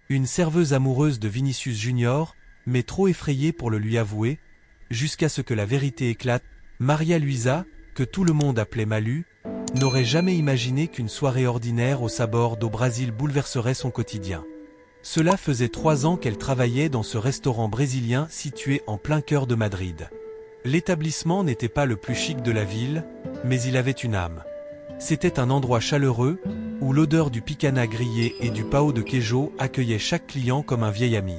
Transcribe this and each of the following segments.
Une serveuse amoureuse de Vinicius Junior, mais trop effrayée pour le lui avouer, jusqu'à ce que la vérité éclate. Maria Luisa, que tout le monde appelait Malu, n'aurait jamais imaginé qu'une soirée ordinaire au Sabor do Brasil bouleverserait son quotidien. Cela faisait 3 ans qu'elle travaillait dans ce restaurant brésilien situé en plein cœur de Madrid. L'établissement n'était pas le plus chic de la ville, mais il avait une âme. C'était un endroit chaleureux, où l'odeur du picanha grillé et du pão de queijo accueillait chaque client comme un vieil ami.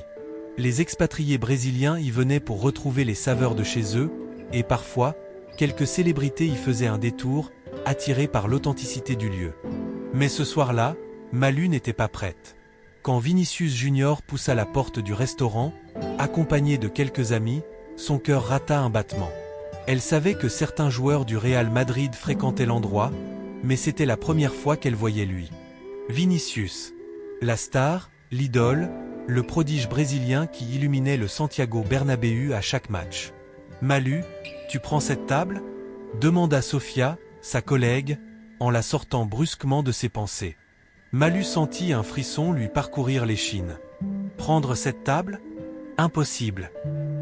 Les expatriés brésiliens y venaient pour retrouver les saveurs de chez eux, et parfois, quelques célébrités y faisaient un détour, attirées par l'authenticité du lieu. Mais ce soir-là, Malu n'était pas prête. Quand Vinicius Junior poussa la porte du restaurant, accompagné de quelques amis, son cœur rata un battement. Elle savait que certains joueurs du Real Madrid fréquentaient l'endroit, mais c'était la première fois qu'elle voyait lui. Vinicius. La star, l'idole, le prodige brésilien qui illuminait le Santiago Bernabéu à chaque match. Malu, tu prends cette table ? Demanda Sofia, sa collègue, en la sortant brusquement de ses pensées. Malu sentit un frisson lui parcourir l'échine. Prendre cette table ? Impossible.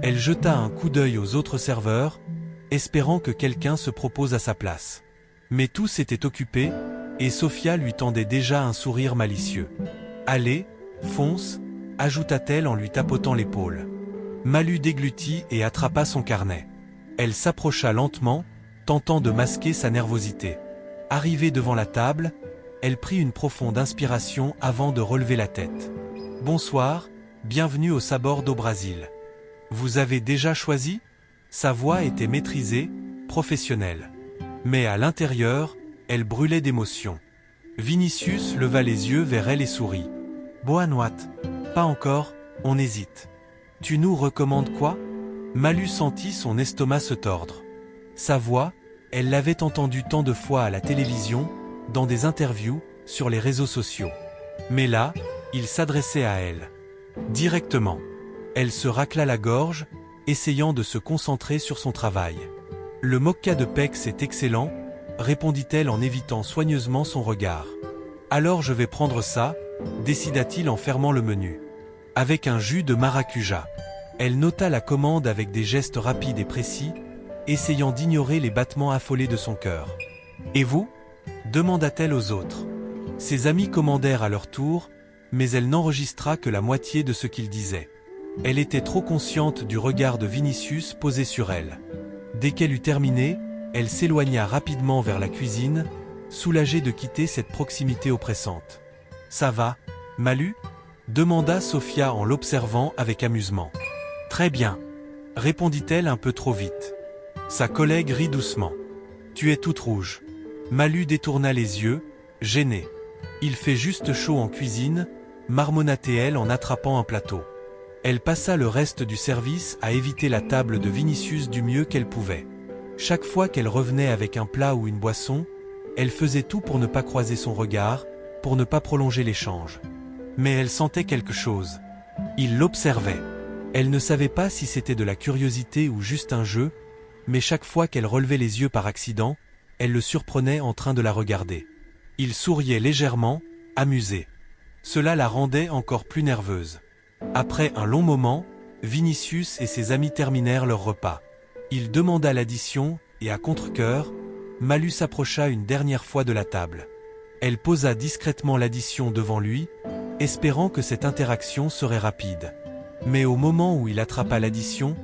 Elle jeta un coup d'œil aux autres serveurs, espérant que quelqu'un se propose à sa place. Mais tous étaient occupés, et Sofia lui tendait déjà un sourire malicieux. « Allez, fonce !» ajouta-t-elle en lui tapotant l'épaule. Malu déglutit et attrapa son carnet. Elle s'approcha lentement, tentant de masquer sa nervosité. Arrivée devant la table, elle prit une profonde inspiration avant de relever la tête. « Bonsoir, bienvenue au Sabor do Brasil. Vous avez déjà choisi ?» Sa voix était maîtrisée, professionnelle. Mais à l'intérieur, elle brûlait d'émotion. Vinicius leva les yeux vers elle et sourit. « Boa noite. Pas encore, on hésite. Tu nous recommandes quoi ?» Malu sentit son estomac se tordre. Sa voix, elle l'avait entendue tant de fois à la télévision, dans des interviews, sur les réseaux sociaux. Mais là, il s'adressait à elle. Directement. Elle se racla la gorge, essayant de se concentrer sur son travail. « Le mocca de Pex est excellent », répondit-elle en évitant soigneusement son regard. « Alors je vais prendre ça », décida-t-il en fermant le menu. Avec un jus de maracuja. Elle nota la commande avec des gestes rapides et précis, essayant d'ignorer les battements affolés de son cœur. « Et vous ?» demanda-t-elle aux autres. Ses amis commandèrent à leur tour, mais elle n'enregistra que la moitié de ce qu'ils disaient. Elle était trop consciente du regard de Vinicius posé sur elle. Dès qu'elle eut terminé, elle s'éloigna rapidement vers la cuisine, soulagée de quitter cette proximité oppressante. « Ça va, Malu ?» demanda Sofia en l'observant avec amusement. « Très bien », répondit-elle un peu trop vite. Sa collègue rit doucement. « Tu es toute rouge. » Malu détourna les yeux, gênée. « Il fait juste chaud en cuisine », marmonna-t-elle en attrapant un plateau. Elle passa le reste du service à éviter la table de Vinicius du mieux qu'elle pouvait. Chaque fois qu'elle revenait avec un plat ou une boisson, elle faisait tout pour ne pas croiser son regard, pour ne pas prolonger l'échange. Mais elle sentait quelque chose. Il l'observait. Elle ne savait pas si c'était de la curiosité ou juste un jeu, mais chaque fois qu'elle relevait les yeux par accident, elle le surprenait en train de la regarder. Il souriait légèrement, amusé. Cela la rendait encore plus nerveuse. Après un long moment, Vinicius et ses amis terminèrent leur repas. Il demanda l'addition, et à contre-cœur, Malu s'approcha une dernière fois de la table. Elle posa discrètement l'addition devant lui, espérant que cette interaction serait rapide. Mais au moment où il attrapa l'addition,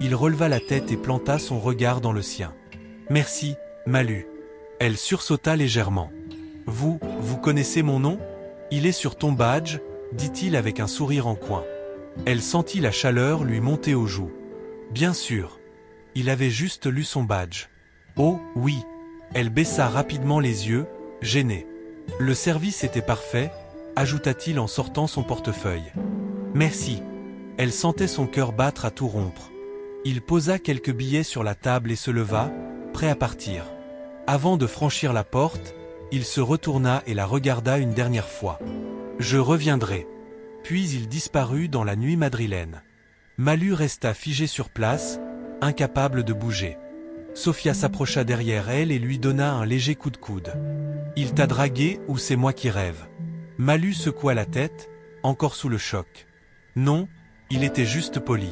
il releva la tête et planta son regard dans le sien. « Merci, Malu. » Elle sursauta légèrement. « Vous connaissez mon nom ? Il est sur ton badge, » dit-il avec un sourire en coin. Elle sentit la chaleur lui monter aux joues. Bien sûr. Il avait juste lu son badge. Oh, oui. Elle baissa rapidement les yeux, gênée. Le service était parfait, ajouta-t-il en sortant son portefeuille. Merci. Elle sentait son cœur battre à tout rompre. Il posa quelques billets sur la table et se leva, prêt à partir. Avant de franchir la porte, il se retourna et la regarda une dernière fois. « Je reviendrai. » Puis il disparut dans la nuit madrilène. Malu resta figée sur place, incapable de bouger. Sofia s'approcha derrière elle et lui donna un léger coup de coude. « Il t'a dragué ou c'est moi qui rêve ?» Malu secoua la tête, encore sous le choc. Non, il était juste poli.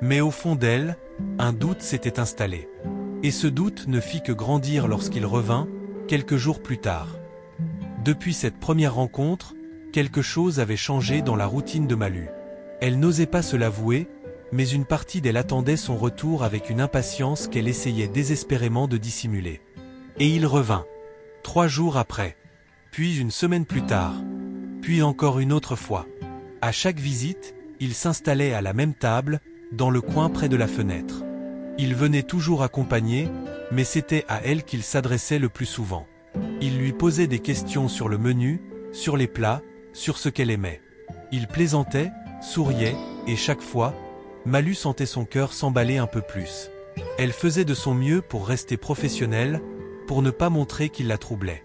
Mais au fond d'elle, un doute s'était installé. Et ce doute ne fit que grandir lorsqu'il revint, quelques jours plus tard. Depuis cette première rencontre, quelque chose avait changé dans la routine de Malu. Elle n'osait pas se l'avouer, mais une partie d'elle attendait son retour avec une impatience qu'elle essayait désespérément de dissimuler. Et il revint. 3 jours après. Puis une semaine plus tard. Puis encore une autre fois. À chaque visite, il s'installait à la même table, dans le coin près de la fenêtre. Il venait toujours accompagné, mais c'était à elle qu'il s'adressait le plus souvent. Il lui posait des questions sur le menu, sur les plats, sur ce qu'elle aimait. Il plaisantait, souriait, et chaque fois, Malu sentait son cœur s'emballer un peu plus. Elle faisait de son mieux pour rester professionnelle, pour ne pas montrer qu'il la troublait.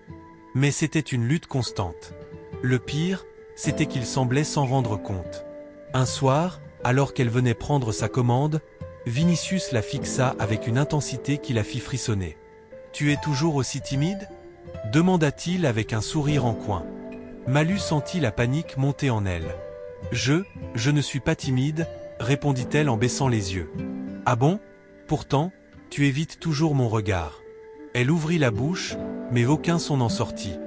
Mais c'était une lutte constante. Le pire, c'était qu'il semblait s'en rendre compte. Un soir, alors qu'elle venait prendre sa commande, Vinicius la fixa avec une intensité qui la fit frissonner. « Tu es toujours aussi timide ?» demanda-t-il avec un sourire en coin. Malu sentit la panique monter en elle. « Je ne suis pas timide », répondit-elle en baissant les yeux. « Ah bon ? Pourtant, tu évites toujours mon regard. » Elle ouvrit la bouche, mais aucun son n'en sortit.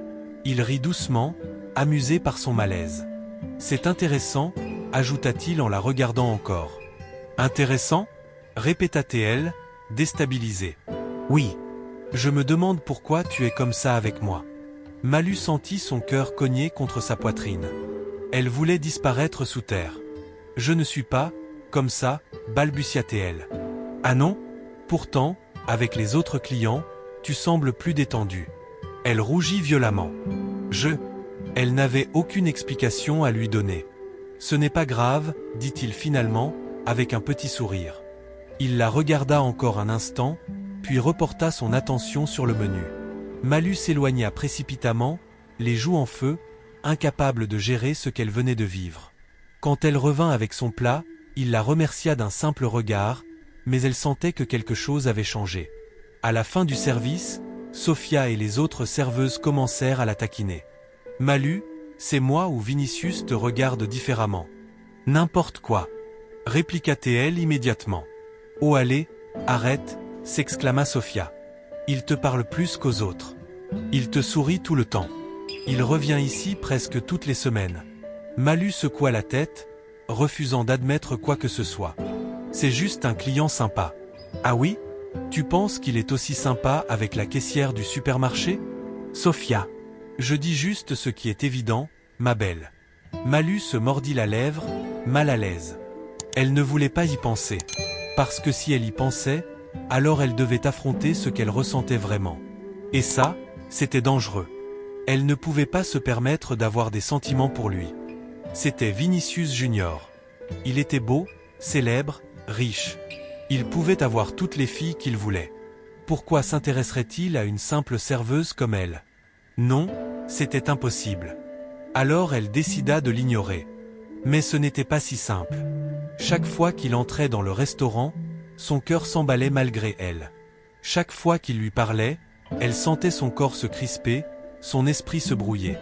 Il rit doucement, amusé par son malaise. « C'est intéressant, » ajouta-t-il en la regardant encore. « Intéressant ?» répéta-t-elle, déstabilisée. « Oui. Je me demande pourquoi tu es comme ça avec moi. » Malu sentit son cœur cogner contre sa poitrine. Elle voulait disparaître sous terre. « Je ne suis pas, comme ça, » balbutia-t-elle. « Ah non ? Pourtant, avec les autres clients, tu sembles plus détendue. » Elle rougit violemment. Elle n'avait aucune explication à lui donner. « Ce n'est pas grave, » dit-il finalement, avec un petit sourire. Il la regarda encore un instant, puis reporta son attention sur le menu. Malu s'éloigna précipitamment, les joues en feu, incapable de gérer ce qu'elle venait de vivre. Quand elle revint avec son plat, il la remercia d'un simple regard, mais elle sentait que quelque chose avait changé. À la fin du service, Sophia et les autres serveuses commencèrent à la taquiner. « Malu, c'est moi ou Vinicius te regarde différemment. »« N'importe quoi, » répliqua-t-elle immédiatement. « Oh allez, arrête » s'exclama Sophia. « Il te parle plus qu'aux autres. Il te sourit tout le temps. Il revient ici presque toutes les semaines. » Malu secoua la tête, refusant d'admettre quoi que ce soit. « C'est juste un client sympa. »« Ah oui ? Tu penses qu'il est aussi sympa avec la caissière du supermarché ? » Sophia. « Je dis juste ce qui est évident, ma belle. » Malu se mordit la lèvre, mal à l'aise. Elle ne voulait pas y penser. Parce que si elle y pensait, alors elle devait affronter ce qu'elle ressentait vraiment. Et ça, c'était dangereux. Elle ne pouvait pas se permettre d'avoir des sentiments pour lui. C'était Vinicius Junior. Il était beau, célèbre, riche. Il pouvait avoir toutes les filles qu'il voulait. Pourquoi s'intéresserait-il à une simple serveuse comme elle ? Non, c'était impossible. Alors elle décida de l'ignorer. Mais ce n'était pas si simple. Chaque fois qu'il entrait dans le restaurant, son cœur s'emballait malgré elle. Chaque fois qu'il lui parlait, elle sentait son corps se crisper, son esprit se brouiller.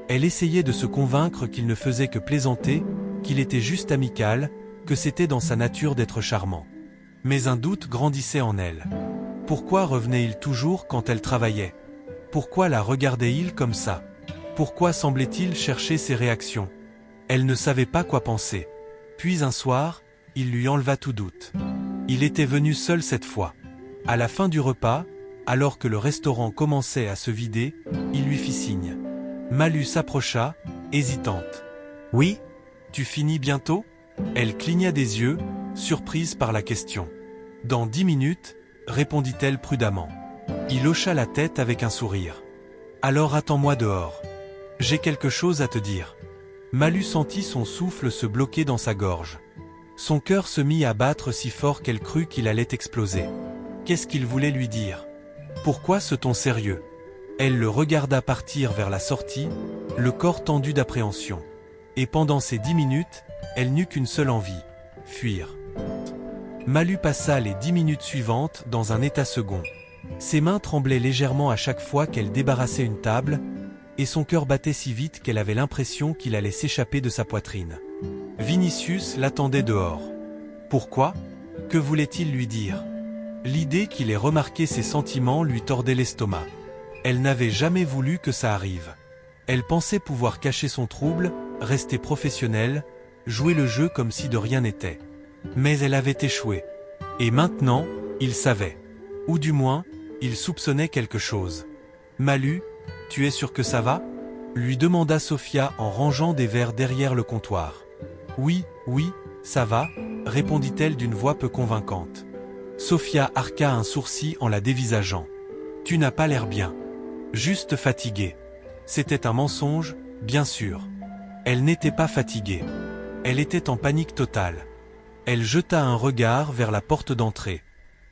Elle essayait de se convaincre qu'il ne faisait que plaisanter, qu'il était juste amical, que c'était dans sa nature d'être charmant. Mais un doute grandissait en elle. Pourquoi revenait-il toujours quand elle travaillait ? Pourquoi la regardait-il comme ça ? Pourquoi semblait-il chercher ses réactions ? Elle ne savait pas quoi penser. Puis un soir, il lui enleva tout doute. Il était venu seul cette fois. À la fin du repas, alors que le restaurant commençait à se vider, il lui fit signe. Malu s'approcha, hésitante. « Oui ? Tu finis bientôt ?» Elle cligna des yeux, surprise par la question. « Dans 10 minutes, » répondit-elle prudemment. Il hocha la tête avec un sourire. « Alors attends-moi dehors. J'ai quelque chose à te dire. » Malu sentit son souffle se bloquer dans sa gorge. Son cœur se mit à battre si fort qu'elle crut qu'il allait exploser. Qu'est-ce qu'il voulait lui dire ? Pourquoi ce ton sérieux ? Elle le regarda partir vers la sortie, le corps tendu d'appréhension. Et pendant ces 10 minutes, elle n'eut qu'une seule envie, fuir. Malu passa les 10 minutes suivantes dans un état second. Ses mains tremblaient légèrement à chaque fois qu'elle débarrassait une table, et son cœur battait si vite qu'elle avait l'impression qu'il allait s'échapper de sa poitrine. Vinicius l'attendait dehors. Pourquoi? Que voulait-il lui dire? L'idée qu'il ait remarqué ses sentiments lui tordait l'estomac. Elle n'avait jamais voulu que ça arrive. Elle pensait pouvoir cacher son trouble, rester professionnelle, jouer le jeu comme si de rien n'était. Mais elle avait échoué. Et maintenant, il savait. Ou du moins, il soupçonnait quelque chose. Malu, tu es sûr que ça va? Lui demanda Sophia en rangeant des verres derrière le comptoir. Oui, ça va, répondit-elle d'une voix peu convaincante. Sophia arqua un sourcil en la dévisageant. Tu n'as pas l'air bien. Juste fatiguée. C'était un mensonge, bien sûr. Elle n'était pas fatiguée. Elle était en panique totale. Elle jeta un regard vers la porte d'entrée.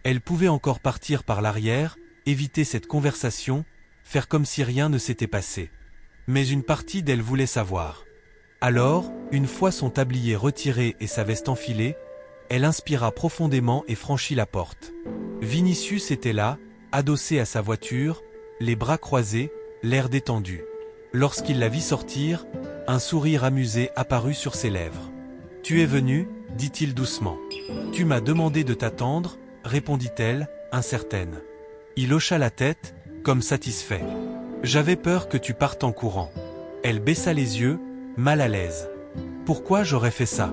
Elle pouvait encore partir par l'arrière, éviter cette conversation, faire comme si rien ne s'était passé. Mais une partie d'elle voulait savoir. Alors, une fois son tablier retiré et sa veste enfilée, elle inspira profondément et franchit la porte. Vinicius était là, adossé à sa voiture, les bras croisés, l'air détendu. Lorsqu'il la vit sortir, un sourire amusé apparut sur ses lèvres. « Tu es venu ?» dit-il doucement. « Tu m'as demandé de t'attendre ?» répondit-elle, incertaine. Il hocha la tête, comme satisfait. « J'avais peur que tu partes en courant. » Elle baissa les yeux, mal à l'aise. « Pourquoi j'aurais fait ça ?»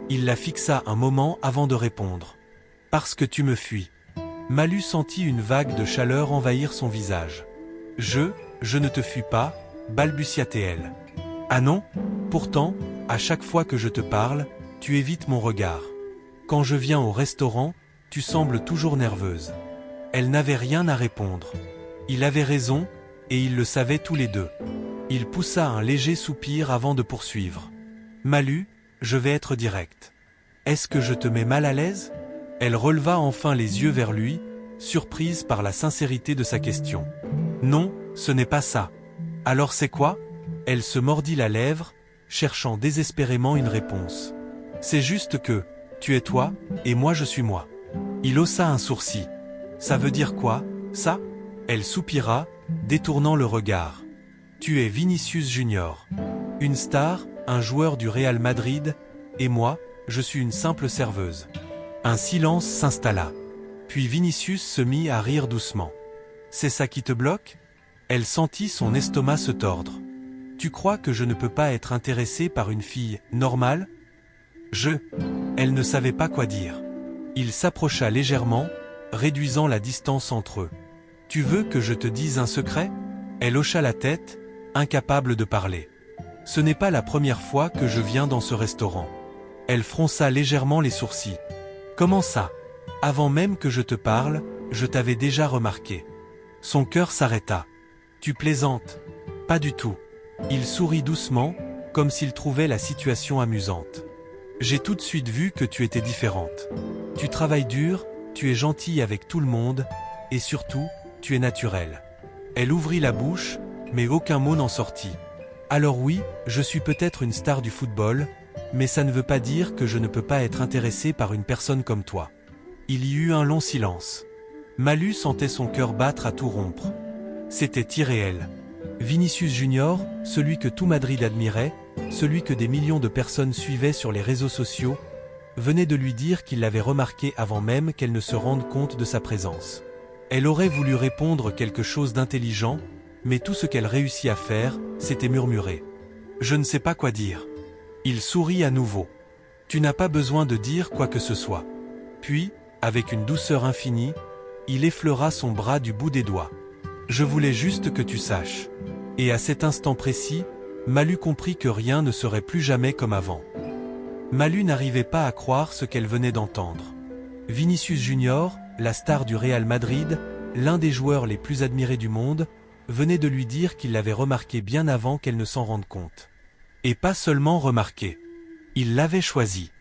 Il la fixa un moment avant de répondre. « Parce que tu me fuis. » Malu sentit une vague de chaleur envahir son visage. « Je ne te fuis pas, balbutia-t-elle. « Ah non? Pourtant, à chaque fois que je te parle, tu évites mon regard. Quand je viens au restaurant, tu sembles toujours nerveuse. » Elle n'avait rien à répondre. Il avait raison, et ils le savaient tous les deux. Il poussa un léger soupir avant de poursuivre. « Malu, je vais être direct. Est-ce que je te mets mal à l'aise ?» Elle releva enfin les yeux vers lui, surprise par la sincérité de sa question. « Non, ce n'est pas ça. » « Alors c'est quoi ?» Elle se mordit la lèvre, cherchant désespérément une réponse. « C'est juste que, tu es toi, et moi je suis moi. » Il haussa un sourcil. « Ça veut dire quoi, ça ?» Elle soupira, détournant le regard. « Tu es Vinicius Junior. Une star, un joueur du Real Madrid, et moi, je suis une simple serveuse. » Un silence s'installa. Puis Vinicius se mit à rire doucement. « C'est ça qui te bloque ?» Elle sentit son estomac se tordre. « Tu crois que je ne peux pas être intéressée par une fille normale ? » Elle ne savait pas quoi dire. Il s'approcha légèrement, réduisant la distance entre eux. « Tu veux que je te dise un secret ?» Elle hocha la tête, incapable de parler. « Ce n'est pas la première fois que je viens dans ce restaurant. » Elle fronça légèrement les sourcils. « Comment ça ? Avant même que je te parle, je t'avais déjà remarqué. » Son cœur s'arrêta. Tu plaisantes? Pas du tout. Il sourit doucement, comme s'il trouvait la situation amusante. J'ai tout de suite vu que tu étais différente. Tu travailles dur, tu es gentille avec tout le monde, et surtout, tu es naturelle. Elle ouvrit la bouche, mais aucun mot n'en sortit. Alors oui, je suis peut-être une star du football, mais ça ne veut pas dire que je ne peux pas être intéressée par une personne comme toi. Il y eut un long silence. Malu sentait son cœur battre à tout rompre. C'était irréel. Vinicius Junior, celui que tout Madrid admirait, celui que des millions de personnes suivaient sur les réseaux sociaux, venait de lui dire qu'il l'avait remarqué avant même qu'elle ne se rende compte de sa présence. Elle aurait voulu répondre quelque chose d'intelligent, mais tout ce qu'elle réussit à faire, c'était murmurer. « Je ne sais pas quoi dire. » Il sourit à nouveau. « Tu n'as pas besoin de dire quoi que ce soit. » Puis, avec une douceur infinie, il effleura son bras du bout des doigts. Je voulais juste que tu saches. Et à cet instant précis, Malu comprit que rien ne serait plus jamais comme avant. Malu n'arrivait pas à croire ce qu'elle venait d'entendre. Vinicius Junior, la star du Real Madrid, l'un des joueurs les plus admirés du monde, venait de lui dire qu'il l'avait remarqué bien avant qu'elle ne s'en rende compte. Et pas seulement remarqué. Il l'avait choisi.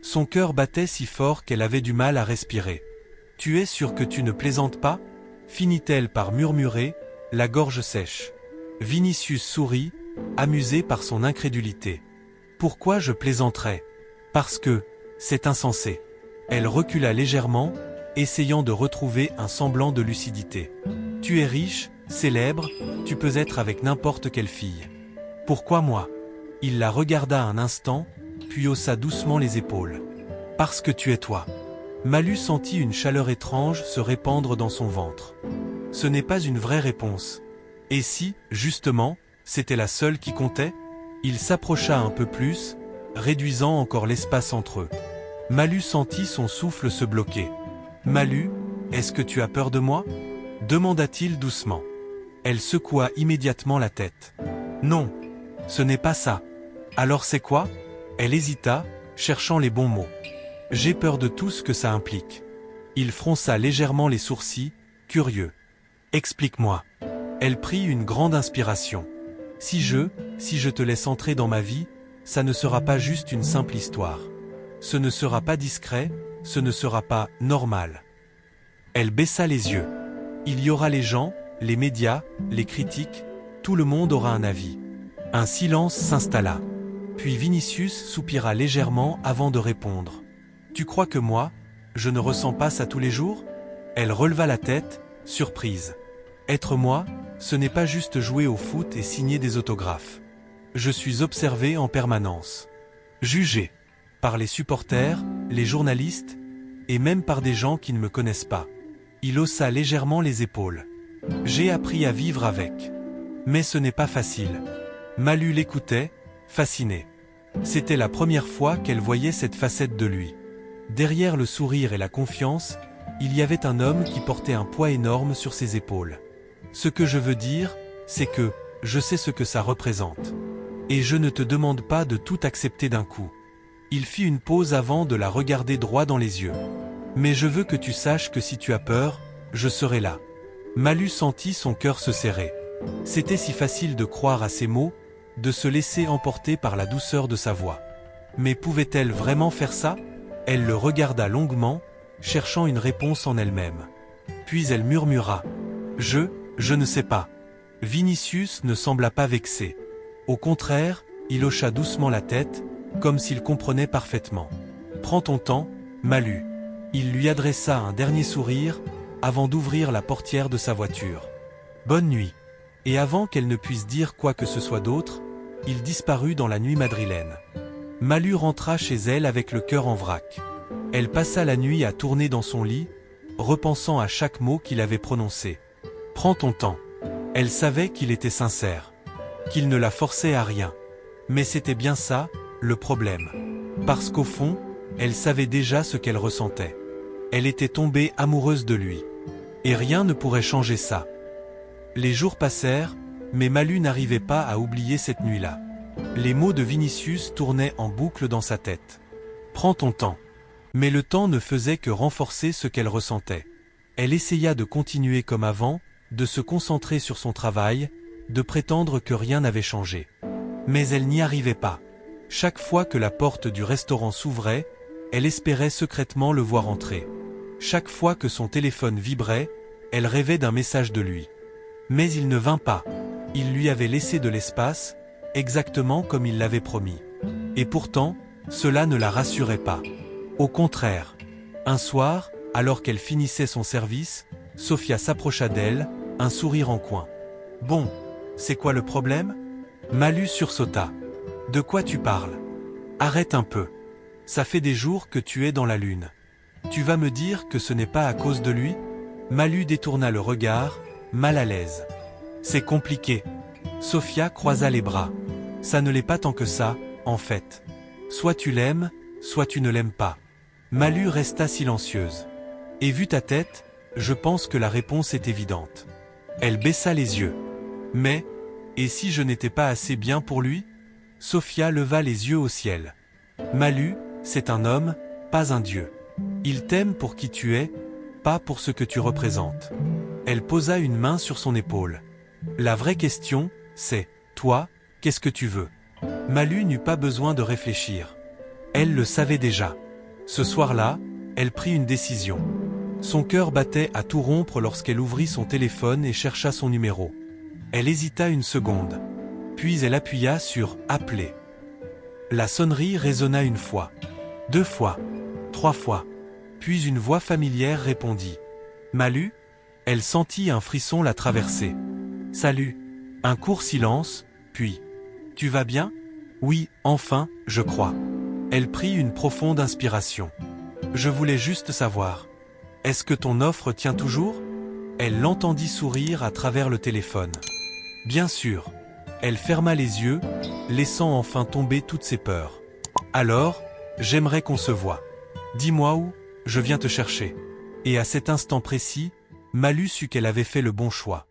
Son cœur battait si fort qu'elle avait du mal à respirer. « Tu es sûr que tu ne plaisantes pas ?» finit-elle par murmurer, la gorge sèche. Vinicius sourit, amusé par son incrédulité. « Pourquoi je plaisanterais ? Parce que, c'est insensé. » Elle recula légèrement, essayant de retrouver un semblant de lucidité. « Tu es riche, Célèbre, tu peux être avec n'importe quelle fille. Pourquoi moi? Il la regarda un instant, puis haussa doucement les épaules. Parce que tu es toi. Malu sentit une chaleur étrange se répandre dans son ventre. Ce n'est pas une vraie réponse. Et si, justement, c'était la seule qui comptait? Il s'approcha un peu plus, réduisant encore l'espace entre eux. Malu sentit son souffle se bloquer. Malu, est-ce que tu as peur de moi? Demanda-t-il doucement. Elle secoua immédiatement la tête. Non, ce n'est pas ça. Alors c'est quoi? Elle hésita, cherchant les bons mots. J'ai peur de tout ce que ça implique. Il fronça légèrement les sourcils, curieux. Explique-moi. Elle prit une grande inspiration. Si je te laisse entrer dans ma vie, ça ne sera pas juste une simple histoire. Ce ne sera pas discret, ce ne sera pas normal. Elle baissa les yeux. Il y aura les gens, les médias, les critiques, tout le monde aura un avis. Un silence s'installa. Puis Vinicius soupira légèrement avant de répondre. Tu crois que moi, je ne ressens pas ça tous les jours? Elle releva la tête, surprise. Être moi, ce n'est pas juste jouer au foot et signer des autographes. Je suis observé en permanence. Jugé. Par les supporters, les journalistes, et même par des gens qui ne me connaissent pas. Il haussa légèrement les épaules. J'ai appris à vivre avec. Mais ce n'est pas facile. Malu l'écoutait, fascinée. C'était la première fois qu'elle voyait cette facette de lui. Derrière le sourire et la confiance, il y avait un homme qui portait un poids énorme sur ses épaules. Ce que je veux dire, c'est que, je sais ce que ça représente. Et je ne te demande pas de tout accepter d'un coup. Il fit une pause avant de la regarder droit dans les yeux. Mais je veux que tu saches que si tu as peur, je serai là. Malu sentit son cœur se serrer. C'était si facile de croire à ses mots, de se laisser emporter par la douceur de sa voix. Mais pouvait-elle vraiment faire ça? Elle le regarda longuement, cherchant une réponse en elle-même. Puis elle murmura. Je ne sais pas. Vinicius ne sembla pas vexé. Au contraire, il hocha doucement la tête, comme s'il comprenait parfaitement. Prends ton temps, Malu. Il lui adressa un dernier sourire, avant d'ouvrir la portière de sa voiture. Bonne nuit. Et avant qu'elle ne puisse dire quoi que ce soit d'autre, il disparut dans la nuit madrilène. Malu rentra chez elle avec le cœur en vrac. Elle passa la nuit à tourner dans son lit, repensant à chaque mot qu'il avait prononcé. Prends ton temps. Elle savait qu'il était sincère, qu'il ne la forçait à rien. Mais c'était bien ça, le problème. Parce qu'au fond, elle savait déjà ce qu'elle ressentait. Elle était tombée amoureuse de lui. Et rien ne pourrait changer ça. Les jours passèrent, mais Malu n'arrivait pas à oublier cette nuit-là. Les mots de Vinicius tournaient en boucle dans sa tête. Prends ton temps. Mais le temps ne faisait que renforcer ce qu'elle ressentait. Elle essaya de continuer comme avant, de se concentrer sur son travail, de prétendre que rien n'avait changé. Mais elle n'y arrivait pas. Chaque fois que la porte du restaurant s'ouvrait, elle espérait secrètement le voir entrer. Chaque fois que son téléphone vibrait, elle rêvait d'un message de lui. Mais il ne vint pas. Il lui avait laissé de l'espace, exactement comme il l'avait promis. Et pourtant, cela ne la rassurait pas. Au contraire. Un soir, alors qu'elle finissait son service, Sofia s'approcha d'elle, un sourire en coin. « Bon, c'est quoi le problème ?» Malu sursauta. « De quoi tu parles? Arrête un peu. Ça fait des jours que tu es dans la lune. Tu vas me dire que ce n'est pas à cause de lui ?» Malu détourna le regard, mal à l'aise. « C'est compliqué. » Sofia croisa les bras. « Ça ne l'est pas tant que ça, en fait. Soit tu l'aimes, soit tu ne l'aimes pas. » Malu resta silencieuse. « Et vu ta tête, je pense que la réponse est évidente. » Elle baissa les yeux. « Mais, et si je n'étais pas assez bien pour lui ?» Sofia leva les yeux au ciel. « Malu, c'est un homme, pas un dieu. Il t'aime pour qui tu es, pas pour ce que tu représentes. » Elle posa une main sur son épaule. « La vraie question, c'est, toi, qu'est-ce que tu veux ?» Malu n'eut pas besoin de réfléchir. Elle le savait déjà. Ce soir-là, elle prit une décision. Son cœur battait à tout rompre lorsqu'elle ouvrit son téléphone et chercha son numéro. Elle hésita une seconde. Puis elle appuya sur « Appeler ». La sonnerie résonna une fois, 2 fois, 3 fois. Puis une voix familière répondit. « Malu ?» Elle sentit un frisson la traverser. Salut. Un court silence, puis. Tu vas bien? Oui, enfin, je crois. Elle prit une profonde inspiration. Je voulais juste savoir. Est-ce que ton offre tient toujours? Elle l'entendit sourire à travers le téléphone. Bien sûr. Elle ferma les yeux, laissant enfin tomber toutes ses peurs. Alors, j'aimerais qu'on se voie. Dis-moi où, je viens te chercher. Et à cet instant précis, Malu sut qu'elle avait fait le bon choix.